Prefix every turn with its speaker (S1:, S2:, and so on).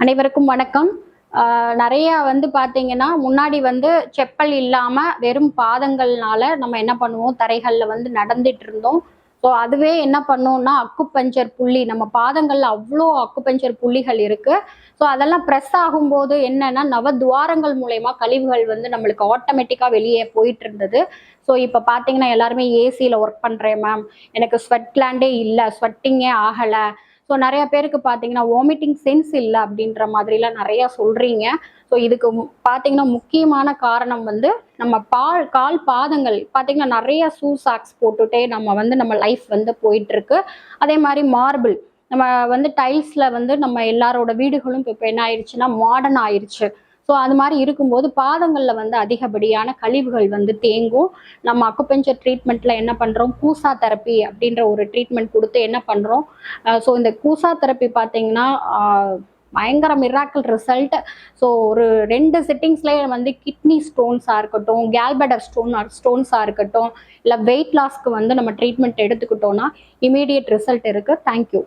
S1: அனைவருக்கும் வணக்கம். நிறைய பார்த்தீங்கன்னா, முன்னாடி செப்பல் இல்லாம வெறும் பாதங்கள்னால நம்ம என்ன பண்ணுவோம், தரைகள்ல நடந்துட்டு இருந்தோம். ஸோ அதுவே என்ன பண்ணும்னா, அக்குபஞ்சர் புள்ளி நம்ம பாதங்கள்ல அவ்ளோ அக்குபஞ்சர் புள்ளிகள் இருக்கு. ஸோ அதெல்லாம் பிரஸ் ஆகும்போது என்னன்னா, நவதுவாரங்கள் மூலியமா கழிவுகள் நம்மளுக்கு ஆட்டோமேட்டிக்கா வெளியே போயிட்டு இருந்தது. ஸோ இப்ப பார்த்தீங்கன்னா, எல்லாருமே ஏசியில ஒர்க் பண்றேன் மேம். எனக்கு ஸ்வெட் கிளாண்டே இல்ல, ஸ்வெட்டிங்கே ஆகல. ஸோ நிறைய பேருக்கு பார்த்தீங்கன்னா வாமிட்டிங் சென்ஸ் இல்லை அப்படின்ற மாதிரிலாம் நிறைய சொல்றீங்க. ஸோ இதுக்கு பார்த்தீங்கன்னா முக்கியமான காரணம் நம்ம கால் பாதங்கள் பார்த்தீங்கன்னா நிறைய ஷூ சாக்ஸ் போட்டுட்டே நம்ம லைஃப் போயிட்டு இருக்கு. அதே மாதிரி மார்பிள் நம்ம டைல்ஸ்ல நம்ம எல்லாரோட வீடுகளும் இப்போ என்ன ஆயிடுச்சுன்னா மாடர்ன் ஆயிடுச்சு. ஸோ அது மாதிரி இருக்கும்போது பாதங்களில் அதிகப்படியான கழிவுகள் தேங்கும். நம்ம அக்குபஞ்சர் ட்ரீட்மெண்ட்ல என்ன பண்ணுறோம், கூசா தெரப்பி அப்படின்ற ஒரு ட்ரீட்மெண்ட் கொடுத்து என்ன பண்ணுறோம். ஸோ இந்த கூசா தெரப்பி பார்த்தீங்கன்னா பயங்கர மிராக்கிள் ரிசல்ட். ஸோ ஒரு 2 சிட்டிங்ஸ்லேயே கிட்னி ஸ்டோன்ஸாக இருக்கட்டும், கேல்படர் ஸ்டோன்ஸாக இருக்கட்டும், இல்லை வெயிட் லாஸ்க்கு நம்ம ட்ரீட்மெண்ட் எடுத்துக்கிட்டோம்னா இமீடியட் ரிசல்ட் இருக்குது. தேங்க்யூ.